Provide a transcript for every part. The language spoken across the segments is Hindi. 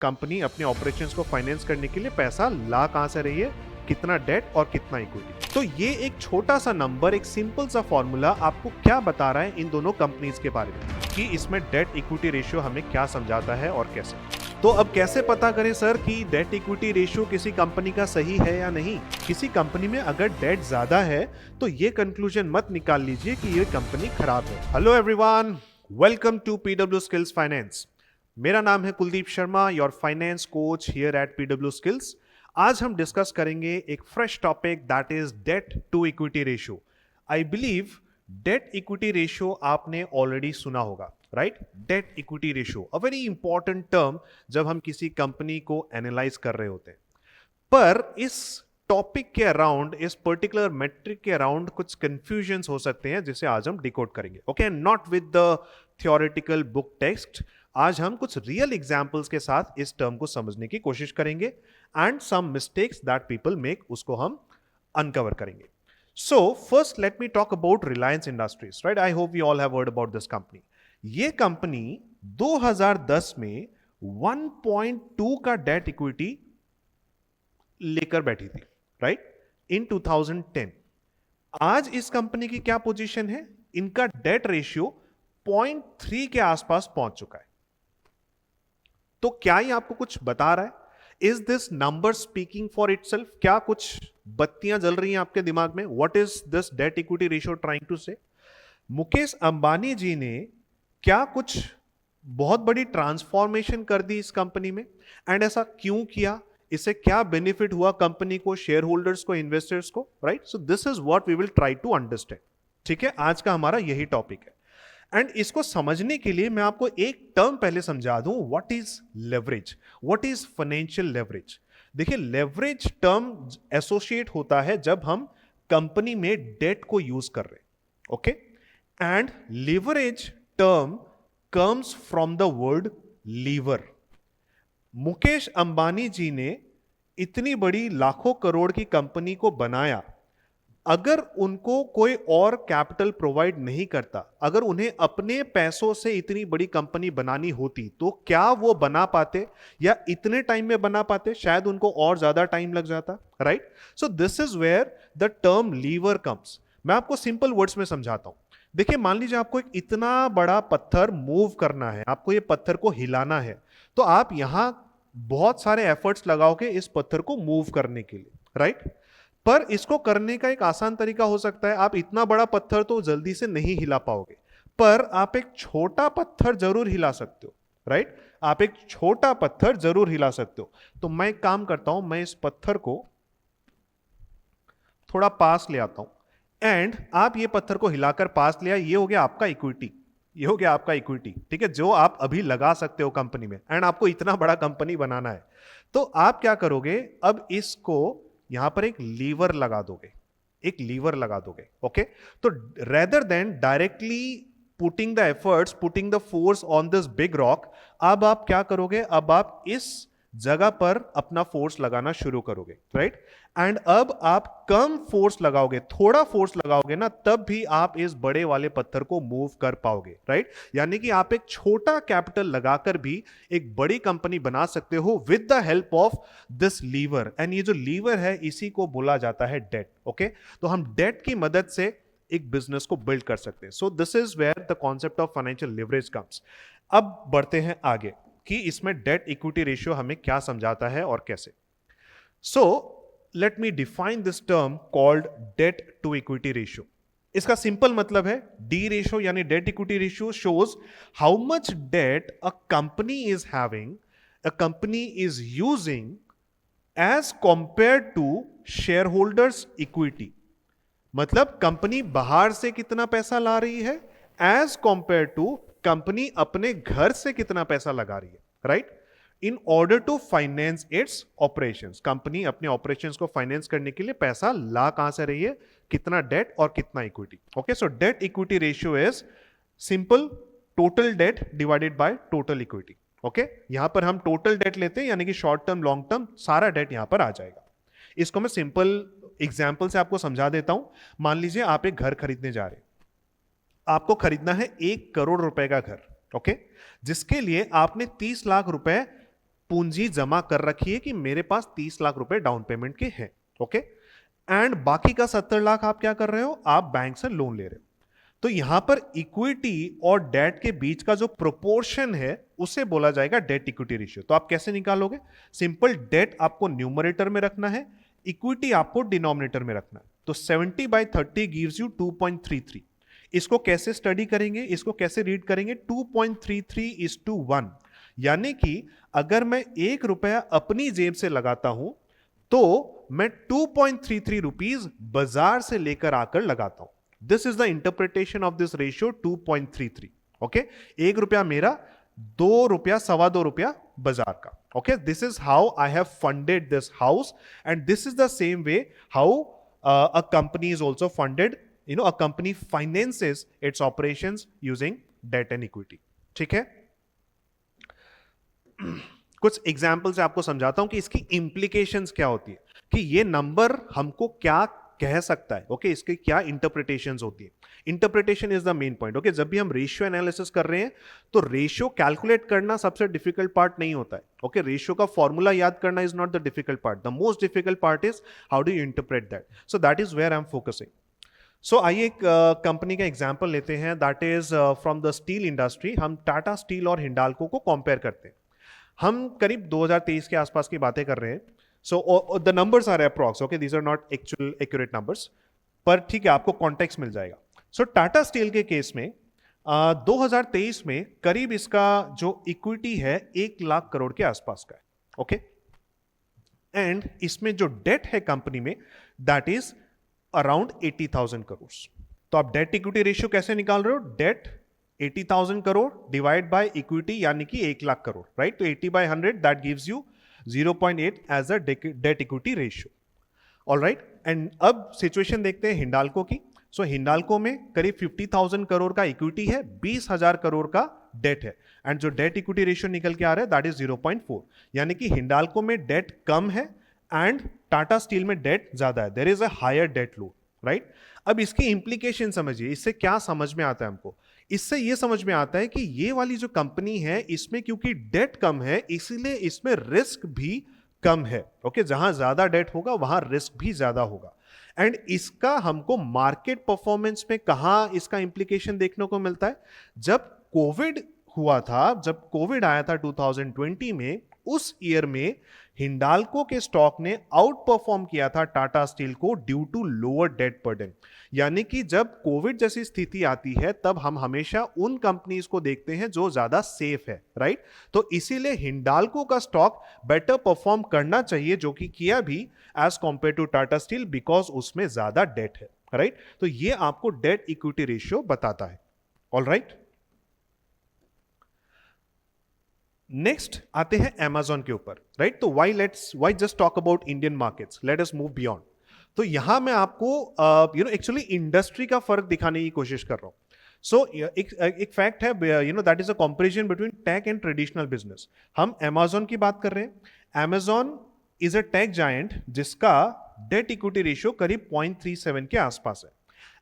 कंपनी अपने ऑपरेशंस को फाइनेंस करने के लिए पैसा ला कहां से रही है, कितना डेट और कितना इक्विटी। तो ये एक छोटा सा नंबर, एक सिंपल सा फॉर्मूला आपको क्या बता रहा है इन दोनों कंपनीज के बारे में, कि इसमें डेट इक्विटी रेशियो हमें क्या समझाता है और कैसे। तो अब कैसे पता करें सर कि डेट इक्विटी रेशियो किसी कंपनी का सही है या नहीं। किसी कंपनी में अगर डेट ज्यादा है तो ये कंक्लूजन मत निकाल लीजिए कि ये कंपनी खराब है। Hello everyone, welcome to PW skills finance. मेरा नाम है Kuldeep Sharma, your finance coach here at PW skills. आज हम डिस्कस करेंगे एक fresh topic, that is debt to equity ratio. I believe debt equity ratio आपने ऑलरेडी सुना होगा, right? Debt equity ratio a very important term जब हम किसी कंपनी को एनालाइज कर रहे होते हैं। पर इस टॉपिक के अराउंड, इस पर्टिकुलर मेट्रिक के अराउंड कुछ कंफ्यूजन्स हो सकते हैं जिसे आज हम डिकोड करेंगे। Okay, not with the theoretical book text. आज हम कुछ रियल एग्जांपल्स के साथ इस टर्म को समझने की कोशिश करेंगे and some mistakes that people make, उसको हम अनकवर करेंगे। So first let me talk about Reliance Industries, right? I hope we all have heard about this company. ये कंपनी 2010 में 1.2 का डेट इक्विटी लेकर बैठी थी, राइट? इन 2010। आज इस कंपनी की क्या पोजीशन है? इनका डेट रेशियो 0.3 के आसपास पहुंच चुका है। तो क्या ये आपको कुछ बता रहा है? Is this number speaking for itself? क्या कुछ बत्तियां जल रही हैं आपके दिमाग में? What is this debt equity ratio trying to say? Mukesh Ambani ji ने क्या कुछ बहुत बड़ी ट्रांसफॉर्मेशन कर दी इस कंपनी में? एंड ऐसा क्यों किया? इससे क्या बेनिफिट हुआ कंपनी को, शेयर होल्डर्स को, इन्वेस्टर्स को, right? So this is what we will try to understand. ठीक है, आज का हमारा यही टॉपिक है। एंड इसको समझने के लिए मैं आपको एक टर्म पहले समझा दूं, what is leverage, what is financial leverage. देखिए, लेवरेज टर्म एसोसिएट होता है जब हम कंपनी में डेट को यूज कर रहे हैं, okay? And leverage term comes from the word lever. Mukesh Ambani ji ने इतनी बड़ी लाखों करोड़ की कंपनी को बनाया, अगर उनको कोई और कैपिटल प्रोवाइड नहीं करता, अगर उन्हें अपने पैसों से इतनी बड़ी कंपनी बनानी होती, तो क्या वो बना पाते या इतने टाइम में बना पाते? शायद उनको और ज्यादा टाइम लग जाता, right? So this is where the term lever comes. मैं आपको सिंपल वर्ड्स में समझाता हूं। देखिए, मान लीजिए आपको एक इतना बड़ा पत्थर मूव करना है, आपको ये पत्थर को हिलाना है, तो आप यहां बहुत सारे एफर्ट्स लगाओगे इस पत्थर को मूव करने के लिए, राइट? पर इसको करने का एक आसान तरीका हो सकता है, आप इतना बड़ा पत्थर तो जल्दी से नहीं हिला पाओगे, पर आप एक छोटा पत्थर जरूर हिला सकते हो, राइट? आप एक छोटा पत्थर जरूर हिला सकते हो। तो मैं एक काम करता हूं, मैं इस पत्थर को थोड़ा पास ले आता हूं एंड आप ये पत्थर को हिलाकर पास ले आए। ये हो गया आपका इक्विटी, ये हो गया आपका इक्विटी, ठीक है, जो आप अभी लगा सकते हो कंपनी में। एंड आपको इतना बड़ा कंपनी बनाना है, तो आप क्या करोगे? अब इसको यहां पर एक लीवर लगा दोगे, एक लीवर लगा दोगे, ओके? तो rather than directly putting the efforts, putting the force on this big rock, अब आप क्या करोगे? अब आप इस जगह पर अपना फोर्स लगाना शुरू करोगे, राइट? एंड अब आप कम फोर्स लगाओगे, थोड़ा फोर्स लगाओगे ना, तब भी आप इस बड़े वाले पत्थर को मूव कर पाओगे, राइट? यानी कि आप एक छोटा कैपिटल लगाकर भी एक बड़ी कंपनी बना सकते हो with the help of this lever. And ये जो लीवर है, इसी को बोला जाता है डेट, ओके? तो हम डेट की मदद से एक बिजनेस को बिल्ड कर सकते हैं। So this is where the concept of financial leverage comes. अब बढ़ते हैं आगे कि इसमें डेट इक्विटी रेशियो हमें क्या समझाता है और कैसे। So let me define this term called debt to equity ratio. इसका सिंपल मतलब है, डी रेशियो यानी debt equity ratio shows how much debt a company is having, a company is using as compare to shareholders equity. मतलब कंपनी बाहर से कितना पैसा ला रही है एज कंपेयर टू कंपनी अपने घर से कितना पैसा लगा रही है, right? In order to finance its operations. Company अपने ऑपरेशंस को फाइनेंस करने के लिए पैसा ला कहां से रही है, कितना डेट और कितना equity, okay? So date equity ratio is simple total date divided by total equity, okay? यहां पर हम टोटल डेट लेते हैं, यानी कि शॉर्ट टर्म, लॉन्ग टर्म, सारा डेट यहां पर आ जाएगा। इसको मैं सिंपल एग्जाम्पल से आपको समझा देता हूं। मान लीजिए आप एक घर खरीदने जा रहे हैं, आपको खरीदना है 1 करोड़ रुपए का घर, ओके? जिसके लिए आपने 30 लाख रुपए पूंजी जमा कर रखी है कि मेरे पास 30 लाख रुपए डाउन पेमेंट के हैं, ओके, एंड बाकी का 70 लाख आप क्या कर रहे हो, आप बैंक से लोन ले रहे हो। तो यहां पर इक्विटी और डेट के बीच का जो प्रोपोर्शन है उसे बोला जाएगा डेट इक्विटी रेशियो। तो आप कैसे निकालोगे, सिंपल, डेट आपको न्यूमरेटर में रखना है, इक्विटी आपको डिनोमिनेटर में रखना है। तो 70/30 गिव्स यू 2.33। इसको कैसे स्टडी करेंगे, इसको कैसे रीड करेंगे, 2.33:1, यानी कि अगर मैं 1 रुपया अपनी जेब से लगाता हूं तो मैं 2.33 रुपीज बाजार से लेकर आकर लगाता हूं। This is the interpretation of this ratio 2.33। Okay, 1 रुपया मेरा, 2 रुपया, ₹2.25 बाजार का। Okay, this is how I have funded this house and this is the same way how a company is also funded. A company finances its operations using debt and equity. ठीक है, कुछ एग्जाम्पल से आपको समझाता हूं कि इसकी इंप्लीकेशंस क्या होती है, कि ये नंबर हमको क्या कह सकता है। ओके, इसके क्या इंटरप्रिटेशंस होती है। Interpretation is the main point. Okay, जब भी हम रेशियो एनालिसिस कर रहे हैं तो रेशियो कैलकुलेट करना सबसे डिफिकल्ट पार्ट नहीं होता है। ओके, रेशियो का फॉर्मूला याद करना is not the difficult part, the most difficult part is how do you interpret that. So that is where I am focusing. So आइए एक कंपनी का एग्जाम्पल लेते हैं, that is from the steel industry. हम टाटा स्टील और हिंडाल्को को कंपेयर करते हैं। हम करीब 2023 के आसपास की बातें कर रहे हैं। So the numbers are approx, okay, these are not actual accurate numbers, पर ठीक है, आपको कॉन्टेक्स्ट मिल जाएगा। सो टाटा स्टील के केस में 2023 में करीब इसका जो इक्विटी है 1 लाख करोड़ के आसपास का है। ओके, एंड इसमें जो डेट है कंपनी में दैट इज अराउंड 80,000 करोड़। तो आप डेट इक्विटी रेशियो कैसे निकाल रहे हो, debt 80,000 crore divide by equity यानी कि 1 लाख करोड़, राइट। तो 80/100 that gives you 0.8 as a debt equity ratio. Alright, and अब सिचुएशन देखते हैं हिंडाल्को की। सो हिंडाल्को में करीब 50,000 करोड़ का इक्विटी है, 20,000 करोड़ का डेट है, एंड जो डेट इक्विटी रेशियो निकल के आ रहा है दैट इज 0.4, यानी कि हिंडाल्को में डेट कम है एंड टाटा स्टील में डेट ज्यादा है। There is a higher debt load, right. अब इसकी इंप्लीकेशन समझिए, इससे क्या समझ में आता है हमको। इससे यह समझ में आता है कि ये वाली जो कंपनी है इसमें क्योंकि डेट कम है इसीलिए इसमें रिस्क भी कम है। ओके, जहां ज्यादा डेट होगा वहां रिस्क भी ज्यादा होगा। एंड इसका हमको मार्केट परफॉर्मेंस में कहां इसका इंप्लीकेशन देखने को मिलता है, जब कोविड हुआ था, जब कोविड आया था 2020 में, उस ईयर में हिंडाल्को के स्टॉक ने आउट परफॉर्म किया था टाटा स्टील को due to lower debt burden. यानी कि जब कोविड जैसी स्थिति आती है तब हम हमेशा उन कंपनीज को देखते हैं जो ज्यादा सेफ है, राइट। तो इसीलिए हिंडाल्को का स्टॉक बेटर परफॉर्म करना चाहिए, जो कि किया भी as compare to Tata steel, because उसमें ज्यादा डेट है, राइट। तो ये आपको डेट इक्विटी रेशियो बताता है। ऑलराइट, नेक्स्ट आते हैं Amazon के ऊपर, राइट। तो why just talk about Indian markets, let us move beyond. तो यहां मैं आपको एक्चुअली इंडस्ट्री का फर्क दिखाने की कोशिश कर रहा हूं। सो एक फैक्ट है, that is a comparison between tech and traditional business. हम Amazon की बात कर रहे हैं। Amazon is a tech giant जिसका डेट इक्विटी रेशियो करीब 0.37 के आसपास है,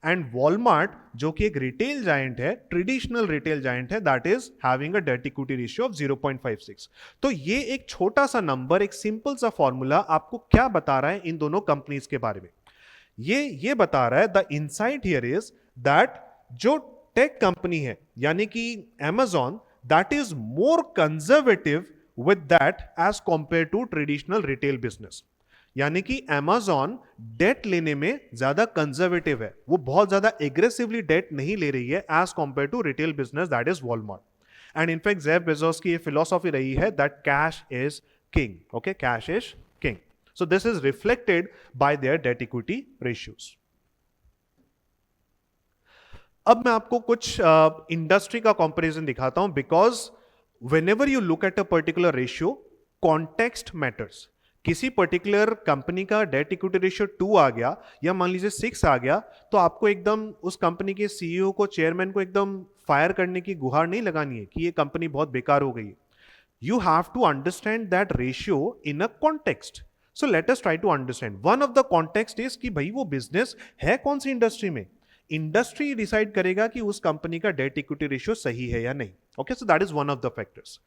एंड वॉलमार्ट जो कि एक रिटेल जायंट है, ट्रेडिशनल रिटेल जायंट है, that is having a debt equity ratio of 0.56। तो ये एक छोटा सा नंबर, एक सिंपल सा फॉर्मूला आपको क्या बता रहा है इन दोनों कंपनीज के बारे में। ये बता रहा है, the insight here is that जो टेक कंपनी है यानी कि Amazon, that is more conservative with that as compare to traditional retail business. यानी कि Amazon डेट लेने में ज्यादा कंजर्वेटिव है, वो बहुत ज्यादा एग्रेसिवली डेट नहीं ले रही है as compare to retail business that is Walmart. And in fact Jeff Bezos की ये फिलॉसफी रही है that cash is king. Okay, cash is king. So this is reflected by their debt equity ratios. अब मैं आपको कुछ इंडस्ट्री का कंपैरिजन दिखाता हूं, because whenever you look at a particular ratio, context matters. किसी पर्टिकुलर कंपनी का डेट इक्विटी रेशियो 2 आ गया या मान लीजिए 6 आ गया, तो आपको एकदम उस कंपनी के सीईओ को, चेयरमैन को एकदम फायर करने की गुहार नहीं लगानी है कि ये कंपनी बहुत बेकार हो गई है। You have to understand that ratio in a context. So let us try to understand. One of the context is कि भाई वो बिजनेस है कौन सी इंडस्ट्री में। इंडस्ट्री डिसाइड करेगा कि उस कंपनी का डेट इक्विटी रेशियो सही है या नहीं। Okay, so that is one of the factors.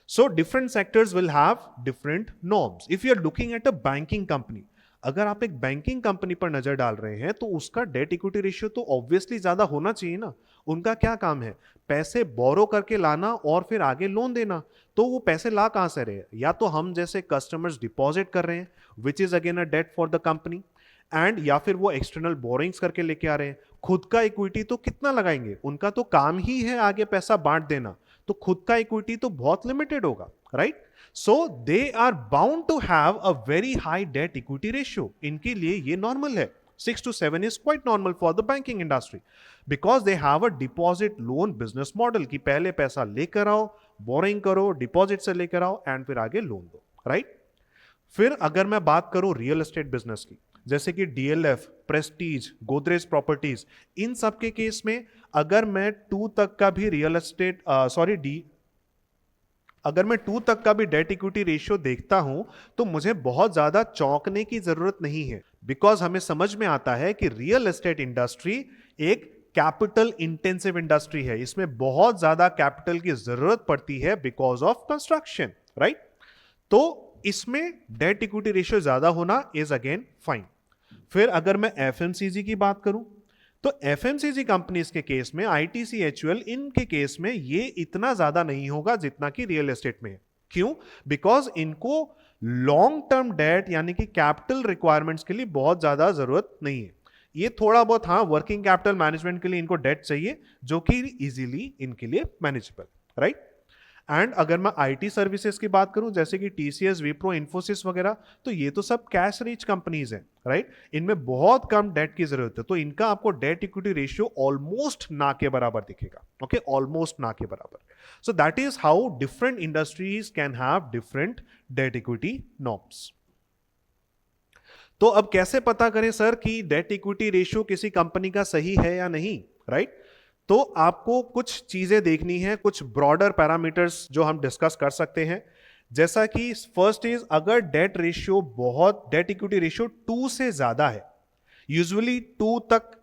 So different sectors will have different norms. If you are looking at a banking company, अगर आप एक बैंकिंग कंपनी पर नजर डाल रहे हैं तो उसका डेट इक्विटी रेशियो तो ऑब्वियसली ज्यादा होना चाहिए ना। उनका क्या काम है? पैसे बोरो करके लाना और फिर आगे लोन देना। तो वो पैसे ला कहां से रहे? या तो हम जैसे कस्टमर्स डिपॉजिट कर रहे हैं, which is again a debt for the company, and या फिर वो एक्सटर्नल बोरिंग्स करके लेके आ रहे हैं। खुद का इक्विटी तो कितना लगाएंगे? उनका तो काम ही है आगे पैसा बांट देना, तो खुद का इक्विटी तो बहुत लिमिटेड होगा, right? So they are bound to have a very high debt equity ratio. इनके लिए ये नॉर्मल है। 6 to 7 is quite normal for the banking industry because they have a deposit loan business model कि पहले पैसा लेकर आओ, बोरिंग करो, डिपॉजिट से लेकर आओ एंड फिर आगे लोन दो, राइट? फिर अगर मैं बात करूं रियल एस्टेट बिजनेस की, जैसे कि डीएलएफ, प्रेस्टीज, गोदरेज प्रॉपर्टीज, इन सब के केस में अगर मैं 2 तक का भी रियल एस्टेट अगर मैं 2 तक का भी डेट इक्विटी रेशियो देखता हूं तो मुझे बहुत ज्यादा चौंकने की जरूरत नहीं है, बिकॉज हमें समझ में आता है कि रियल एस्टेट इंडस्ट्री एक कैपिटल इंटेंसिव इंडस्ट्री है। इसमें बहुत ज्यादा कैपिटल की जरूरत पड़ती है बिकॉज ऑफ कंस्ट्रक्शन, राइट? तो इसमें डेट इक्विटी रेशियो ज्यादा होना इज अगेन फाइन। फिर अगर मैं एफएमसीजी की बात करूं तो एफएमसीजी कंपनीज के केस में, आईटीसीएचयूएल, इनके केस में ये इतना ज्यादा नहीं होगा जितना कि रियल एस्टेट में है। क्यों? बिकॉज इनको लॉन्ग टर्म डेट यानी कि कैपिटल रिक्वायरमेंट्स के लिए बहुत ज्यादा जरूरत नहीं है। ये थोड़ा बहुत हाँ वर्किंग कैपिटल मैनेजमेंट के लिए इनको डेट चाहिए जो कि इजीली इनके लिए मैनेजेबल, राइट? एंड अगर मैं आईटी सर्विसेज की बात करूं जैसे कि टीसीएस, विप्रो, इन्फोसिस वगैरह, तो ये तो सब कैश रिच कंपनीज हैं, राइट? इनमें बहुत कम डेट की जरूरत है, तो इनका आपको डेट इक्विटी रेशियो ऑलमोस्ट ना के बराबर दिखेगा, ओके? ऑलमोस्ट ना के बराबर। सो that is how different industries can have different debt equity norms. तो अब कैसे पता करें सर कि डेट इक्विटी रेशियो किसी कंपनी का सही है या नहीं, राइट? तो आपको कुछ चीजें देखनी है, कुछ ब्रॉडर पैरामीटर्स जो हम डिस्कस कर सकते हैं। जैसा कि फर्स्ट इज, अगर डेट इक्विटी रेशियो 2 से ज्यादा है, यूजुअली 2 तक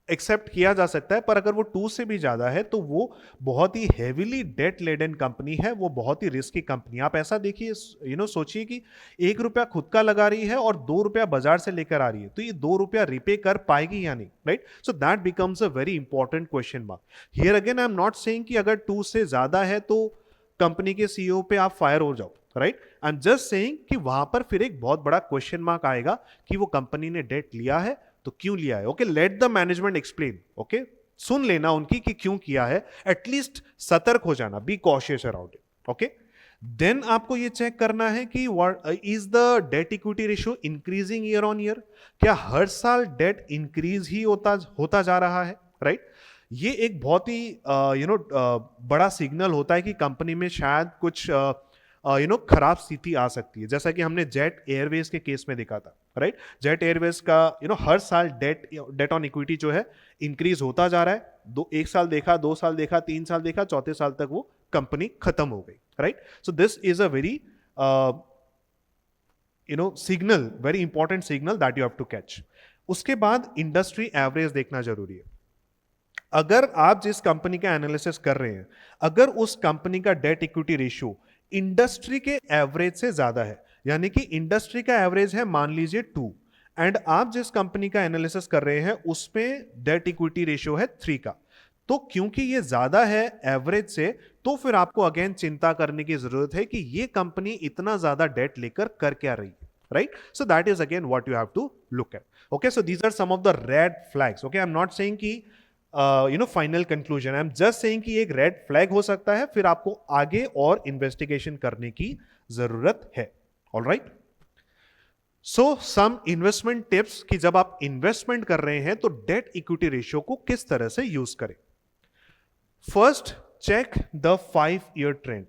एक्सेप्ट किया जा सकता है, पर अगर वो 2 से भी ज्यादा है तो वो बहुत ही हेविली डेट लेडन कंपनी है, वो बहुत ही रिस्की कंपनी। आप ऐसा देखिए, सोचिए कि 1 रुपया खुद का लगा रही है और 2 रुपया बाजार से लेकर आ रही है, तो ये 2 रुपया रिपे कर पाएगी या नहीं, right? So that becomes a very important question mark. Here again I am not saying कि अगर 2 से ज्यादा है तो कंपनी के सीईओ पे आप फायर हो जाओ, right? I am just saying कि वहां पर फिर एक बहुत बड़ा क्वेश्चन मार्क आएगा कि वो कंपनी ने डेट लिया है तो क्यों लिया है। Okay, let the management explain. Okay, सुन लेना उनकी कि क्यों किया है, एटलीस्ट सतर्क हो जाना, be cautious around it. Okay, then आपको ये चेक करना है कि is the debt equity ratio increasing year on year? क्या हर साल डेट इंक्रीज ही होता जा रहा है, राइट? ये एक बहुत ही बड़ा सिग्नल होता है कि कंपनी में शायद कुछ खराब स्थिति आ सकती है, जैसा कि हमने जेट एयरवेज के केस में देखा था, राइट? जेट एयरवेज का हर साल डेट ऑन इक्विटी जो है इंक्रीज होता जा रहा है। 1 साल देखा, 2 साल देखा, 3 साल देखा, चौथे साल तक वो कंपनी खत्म हो गई, right? So this is a very signal, very important signal that you have to catch. उसके बाद इंडस्ट्री एवरेज देखना जरूरी है। अगर आप जिस कंपनी का एनालिसिस कर रहे हैं, अगर उस कंपनी का डेट इक्विटी रेशियो इंडस्ट्री के एवरेज से ज्यादा है, यानी कि इंडस्ट्री का एवरेज है मान लीजिए 2, एंड आप जिस कंपनी का एनालिसिस कर रहे हैं उसमें डेट इक्विटी रेशियो है 3 का, तो क्योंकि ये ज्यादा है एवरेज से, तो फिर आपको अगेन चिंता करने की जरूरत है कि ये कंपनी इतना ज्यादा डेट लेकर कर क्या रही है, right? So that is again what you have to look at. Okay, so these are some of the red flags. Okay, I am not saying कि final conclusion, I am just saying कि एक रेड फ्लैग हो सकता है, फिर आपको आगे और इन्वेस्टिगेशन करने की जरूरत है। ऑलराइट, सो सम इन्वेस्टमेंट टिप्स कि जब आप इन्वेस्टमेंट कर रहे हैं तो डेट इक्विटी रेशियो को किस तरह से यूज करें। First, check the 5-year trend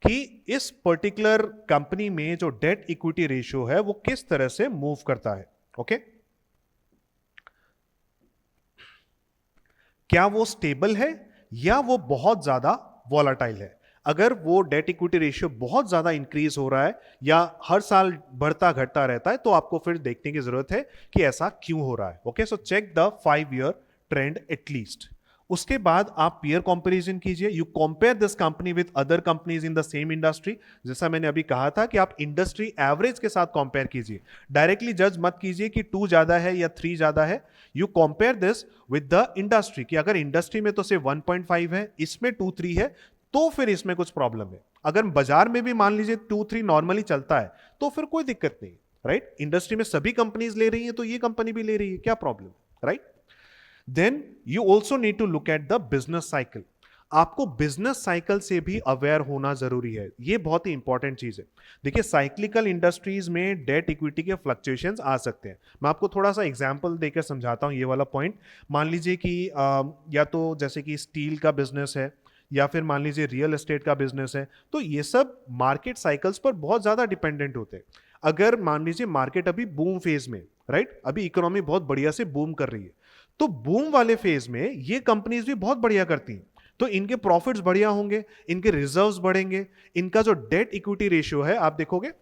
कि इस पर्टिकुलर कंपनी में जो डेट इक्विटी रेशियो है वो किस तरह से मूव करता है। ओके, क्या वो स्टेबल है या वो बहुत ज्यादा वॉलाटाइल है? अगर वो डेट इक्विटी रेशियो बहुत ज्यादा इंक्रीज हो रहा है या हर साल बढ़ता घटता रहता है, तो आपको फिर देखने की जरूरत है कि ऐसा क्यों हो रहा है। Okay, so check the 5-year trend at least. उसके बाद आप पीयर कंपैरिजन कीजिए, you compare this company with other companies in the same industry. जैसा मैंने अभी कहा था कि आप इंडस्ट्री एवरेज के साथ कंपेयर कीजिए, डायरेक्टली जज मत कीजिए कि 2 ज्यादा है या 3 ज्यादा है। You compare this with the industry कि अगर इंडस्ट्री में तो सिर्फ 1.5 है, इसमें 2-3 है, तो फिर इसमें कुछ प्रॉब्लम है। अगर बाजार में भी मान लीजिए 2-3 नॉर्मली चलता है तो फिर कोई दिक्कत नहीं, राइट? इंडस्ट्री में सभी कंपनीज ले रही है तो ये कंपनी भी ले रही है, क्या problem, right? Then you also need to look at the business cycle. आपको बिजनेस साइकिल से भी अवेयर होना जरूरी है, ये बहुत ही इंपॉर्टेंट चीज है। देखिए साइक्लिकल इंडस्ट्रीज में डेट इक्विटी के फ्लक्चुएशंस आ सकते हैं। मैं आपको थोड़ा सा एग्जांपल देकर समझाता हूं ये वाला पॉइंट। मान लीजिए कि या तो जैसे कि स्टील का बिजनेस है या फिर मान लीजिए रियल एस्टेट का बिजनेस है, तो ये सब मार्केट साइकिल्स पर बहुत ज्यादा डिपेंडेंट होते हैं। अगर मान लीजिए मार्केट अभी बूम फेज में, राइट, अभी इकोनॉमी बहुत बढ़िया से बूम कर रही है, तो बूम वाले फेज में ये कंपनीज भी बहुत बढ़िया करती हैं, तो इनके प्रॉफिट्स बढ़िया होंगे, इनके रिजर्व्स बढ़ेंगे, इनका जो डेट इक्विटी रेशियो है, आप देखोगे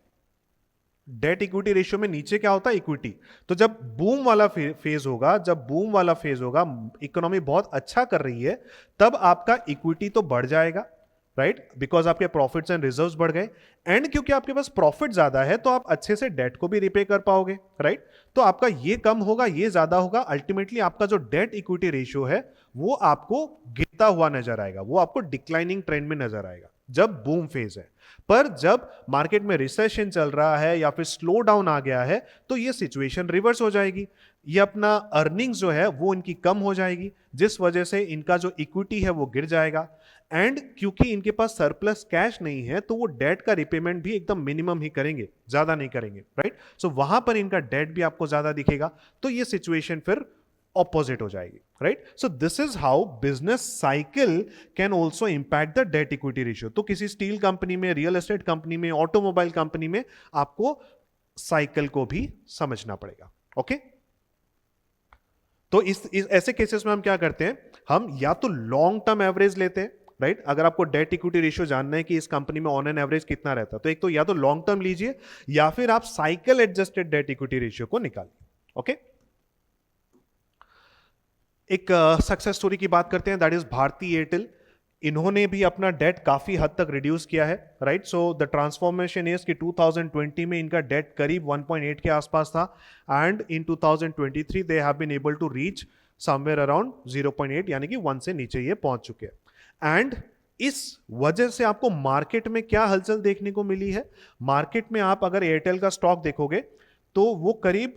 डेट इक्विटी रेशियो में नीचे क्या होता है, इक्विटी। तो जब बूम वाला फेज होगा, जब बूम वाला फेज होगा, इकोनॉमी बहुत अच्छा कर रही है, तब आपका इक्विटी तो बढ़ जाएगा, राइट, बिकॉज आपके प्रॉफिट्स एंड रिजर्व्स बढ़ गए। एंड क्योंकि आपके पास प्रॉफिट ज्यादा है तो आप अच्छे से डेट को भी रिपे कर पाओगे, राइट। तो आपका ये कम होगा, ये ज्यादा होगा, अल्टीमेटली आपका जो डेट इक्विटी रेशियो है वो आपको गिरता हुआ नजर आएगा, वो आपको डिक्लाइनिंग ट्रेंड में नजर आएगा जब बूम फेज है। पर जब मार्केट में रिसेशन चल रहा है या फिर स्लो डाउन आ गया है तो ये सिचुएशन रिवर्स हो जाएगी, ये अपना अर्निंग्स जो है वो इनकी कम हो जाएगी, जिस वजह से इनका जो इक्विटी है वो गिर जाएगा। एंड क्योंकि इनके पास सरप्लस कैश नहीं है तो वो डेट का रिपेमेंट भी एकदम मिनिमम ही करेंगे, ज्यादा नहीं करेंगे, राइट। सो वहां पर इनका डेट भी आपको ज्यादा दिखेगा, तो ये सिचुएशन फिर ऑपोजिट हो जाएगी, right. So this is how business cycle can also impact the debt equity ratio. तो किसी स्टील कंपनी में, रियल एस्टेट कंपनी में, ऑटोमोबाइल कंपनी में आपको साइकिल को भी समझना पड़ेगा, ओके। तो इस ऐसे केसेस में हम क्या करते हैं, हम या तो लॉन्ग टर्म एवरेज लेते हैं, राइट। अगर आपको डेट इक्विटी रेशियो जानना है कि इस कंपनी में ऑन एन एवरेज कितना रहता है, तो एक तो या तो लॉन्ग टर्म लीजिए या फिर आप cycle adjusted date equity ratio को निकालिए, ओके। एक सक्सेस स्टोरी की बात करते हैं, दैट इज भारती एयरटेल। इन्होंने भी अपना डेट काफी हद तक रिड्यूस किया है, right. So the transformation is कि 2020 में इनका डेट करीब 1.8 के आसपास था, and in 2023 they have been able to reach somewhere around 0.8, यानी कि 1 से नीचे ये पहुंच चुके हैं। एंड इस वजह से आपको मार्केट में क्या हलचल देखने को मिली है, मार्केट में आप अगर एयरटेल का स्टॉक देखोगे तो वो करीब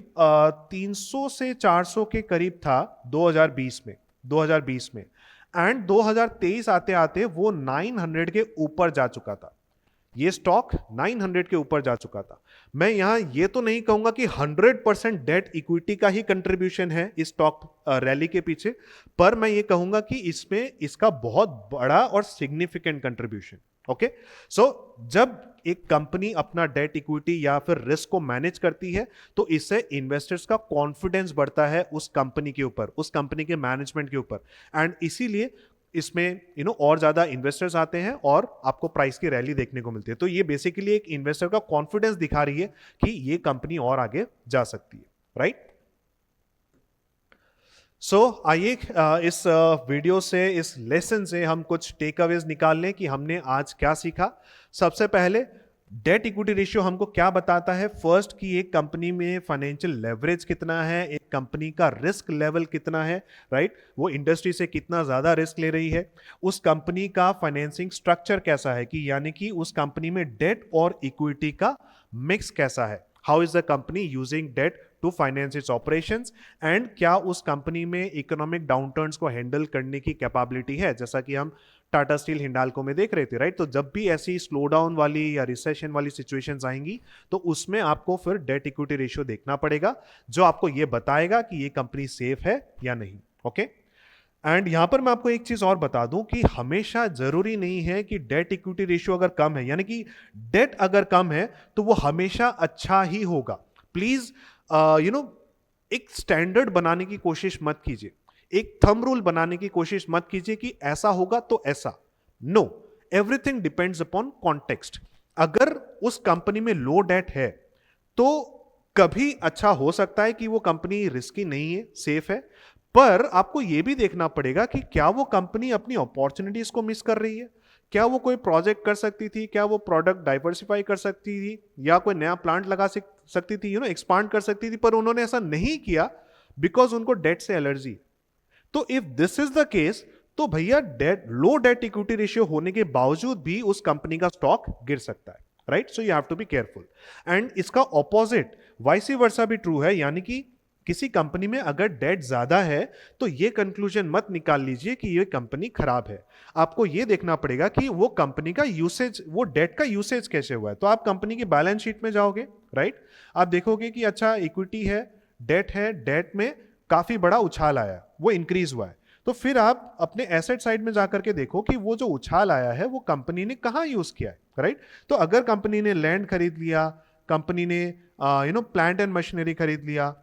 300 से 400 के करीब था 2020 में, एंड 2023 आते आते वो 900 के ऊपर जा चुका था। ये स्टॉक 900 के ऊपर जा चुका था। मैं यहां ये तो नहीं कहूंगा कि 100% डेट इक्विटी का ही कंट्रीब्यूशन है इस स्टॉक रैली के पीछे, पर मैं ये कहूंगा कि इसमें इसका बहुत बड़ा और सिग्निफिकेंट कंट्रीब्यूशन, ओके। सो जब एक कंपनी अपना डेट इक्विटी या फिर रिस्क को मैनेज करती है तो इससे इन्वेस्टर्स का कॉन्फिडेंस बढ़ता है उस कंपनी के ऊपर, उस कंपनी के मैनेजमेंट के ऊपर, एंड इसीलिए इसमें और ज्यादा इन्वेस्टर्स आते हैं और आपको प्राइस की रैली देखने को मिलती है। तो ये बेसिकली एक इन्वेस्टर का कॉन्फिडेंस दिखा रही है कि ये कंपनी और आगे जा सकती है, राइट। सो आइए इस वीडियो से, इस लेसन से हम कुछ टेक अवेज निकाल लें कि हमने आज क्या सीखा। सबसे पहले डेट इक्विटी रेशियो हमको क्या बताता है, फर्स्ट कि एक कंपनी में फाइनेंशियल लेवरेज कितना है, एक कंपनी का रिस्क लेवल कितना है, राइट, वो इंडस्ट्री से कितना ज्यादा रिस्क ले रही है, उस कंपनी का फाइनेंसिंग स्ट्रक्चर कैसा है, कि यानी कि उस कंपनी में डेट और इक्विटी का मिक्स कैसा है, how is the company using debt to finance its operations, and क्या उस कंपनी में इकोनॉमिक डाउनटर्न्स को हैंडल करने की कैपेबिलिटी है, जैसा कि हम टाटा स्टील, हिंडाल्को में देख रहे थे, राइट। तो जब भी ऐसी स्लो डाउन वाली या रिसेशन वाली सिचुएशंस आएंगी तो उसमें आपको फिर डेट इक्विटी रेशियो देखना पड़ेगा, जो आपको ये बताएगा कि ये कंपनी सेफ है या नहीं, ओके। एंड यहां पर मैं आपको एक चीज और बता दूं कि हमेशा जरूरी नहीं है कि डेट इक्विटी रेशियो अगर कम है, यानी कि डेट अगर कम है तो वो हमेशा अच्छा ही होगा। प्लीज एक स्टैंडर्ड बनाने की कोशिश मत कीजिए, एक थंब रूल बनाने की कोशिश मत कीजिए कि ऐसा होगा तो ऐसा। No, everything depends upon context. अगर उस कंपनी में लो डेट है तो कभी अच्छा हो सकता है कि वो कंपनी रिस्की नहीं है, सेफ है, पर आपको यह भी देखना पड़ेगा कि क्या वो कंपनी अपनी अपॉर्चुनिटीज को मिस कर रही है, क्या वो कोई प्रोजेक्ट कर सकती थी, क्या वो प्रोडक्ट डाइवर्सिफाई कर सकती थी, या कोई नया प्लांट लगा सकती थी, एक्सपांड कर सकती थी, पर उन्होंने ऐसा नहीं किया बिकॉज उनको डेट से एलर्जी। तो if this is the case, तो भैया लो डेट इक्विटी रेशियो होने के बावजूद भी उस कंपनी का स्टॉक गिर सकता है, right? So you have to be careful. And इसका ऑपोजिट वाइसी वर्सा भी ट्रू है, यानी कि किसी कंपनी में अगर डेट ज्यादा है तो ये कंक्लूजन मत निकाल लीजिए कि ये कंपनी खराब है। आपको ये देखना पड़ेगा कि वो कंपनी का यूसेज, वो डेट का यूसेज कैसे हुआ है। तो आप कंपनी की बैलेंस शीट में जाओगे, राइट? आप देखोगे कि अच्छा इक्विटी है, डेट में काफी बड़ा उछाल आया, वो इंक्रीज हुआ है। तो फिर आप अपने एसेट साइड में जाकर के देखो कि वो जो उछाल आया है वो कंपनी ने कहां यूज किया है, राइट? तो अगर कंपनी ने लैंड खरीद लिया, कंपनी ने प्लांट एंड मशीनरी खरीद लिया,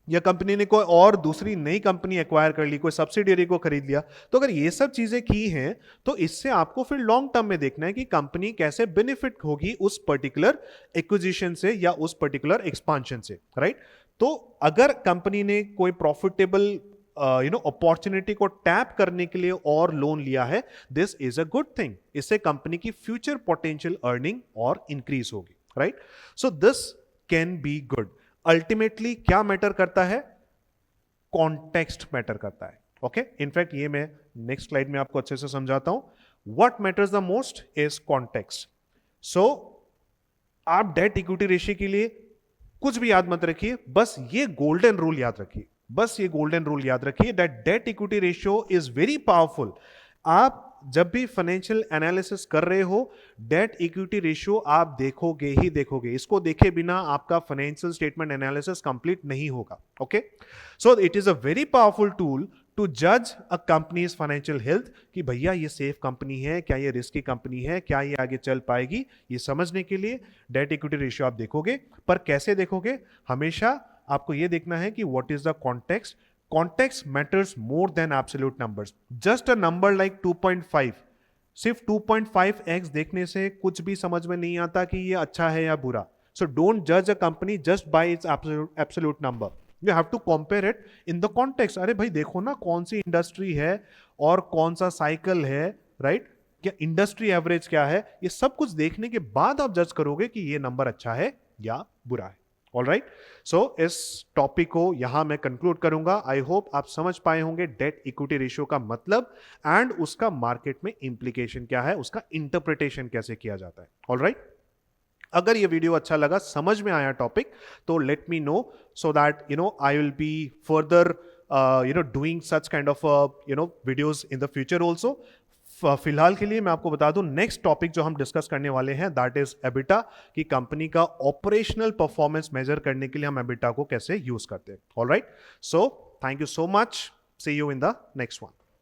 या कंपनी ने कोई और दूसरी नई कंपनी एक्वायर कर ली, कोई सब्सिडियरी को खरीद लिया, तो अगर ये सब चीजें की हैं तो इससे आपको फिर लॉन्ग टर्म में देखना है कि कंपनी कैसे बेनिफिट होगी उस पर्टिकुलर एक्विजिशन से या उस पर्टिकुलर एक्सपांशन से, राइट? तो अगर कंपनी ने कोई प्रॉफिटेबल अपॉर्चुनिटी को टैप करने के लिए और लोन लिया है, this is a good thing. इससे कंपनी की फ्यूचर पोटेंशियल अर्निंग और इंक्रीज होगी, right? So this can be good. Ultimately क्या मैटर करता है? कॉन्टेक्स्ट मैटर करता है, ओके? इनफैक्ट ये मैं नेक्स्ट स्लाइड में आपको अच्छे से समझाता हूं। What matters the most is context. So आप डेट इक्विटी रेशियो के लिए कुछ भी याद मत रखिए, बस ये गोल्डन रूल याद रखिए, बस ये गोल्डन रूल याद रखिए that date equity ratio is very powerful. आप जब भी फाइनेंशियल एनालिसिस कर रहे हो, डेट इक्विटी रेशियो आप देखोगे ही देखोगे। इसको देखे बिना आपका फाइनेंशियल स्टेटमेंट एनालिसिस कंप्लीट नहीं होगा, okay? So it is a very powerful tool to जज अ कंपनीज फाइनेंशियल हेल्थ कि भैया ये सेफ कंपनी है, क्या ये रिस्की कंपनी है, क्या ये आगे चल पाएगी। ये समझने के लिए डेट इक्विटी रेशियो आप देखोगे। पर कैसे देखोगे? हमेशा आपको ये देखना है कि what is the context. Context matters more than absolute numbers. Just a number like 2.5, सिर्फ 2.5x देखने से कुछ भी समझ में नहीं आता कि ये अच्छा है या बुरा। सो डोंट जज a company just by its absolute number, you have to compare it in the context. अरे भाई देखो ना कौन सी इंडस्ट्री है और कौन सा साइकिल है, राइट? क्या इंडस्ट्री एवरेज क्या है, ये सब कुछ देखने के बाद आप जज करोगे कि ये नंबर अच्छा है या बुरा है। ऑलराइट, सो इस टॉपिक को यहां मैं कंक्लूड करूंगा। आई होप आप समझ पाए होंगे डेट इक्विटी रेशियो का मतलब एंड उसका मार्केट में इंप्लीकेशन क्या है, उसका इंटरप्रिटेशन कैसे किया जाता है। ऑलराइट, अगर ये वीडियो अच्छा लगा, समझ में आया टॉपिक, तो let me know so that I will be further doing such kind of videos in the future also. फिलहाल के लिए मैं आपको बता दूं नेक्स्ट टॉपिक जो हम डिस्कस करने वाले हैं दैट इज एबिटा, कि कंपनी का ऑपरेशनल परफॉर्मेंस मेजर करने के लिए हम एबिटा को कैसे यूज करते हैं। Alright, so thank you so much, see you in the next one.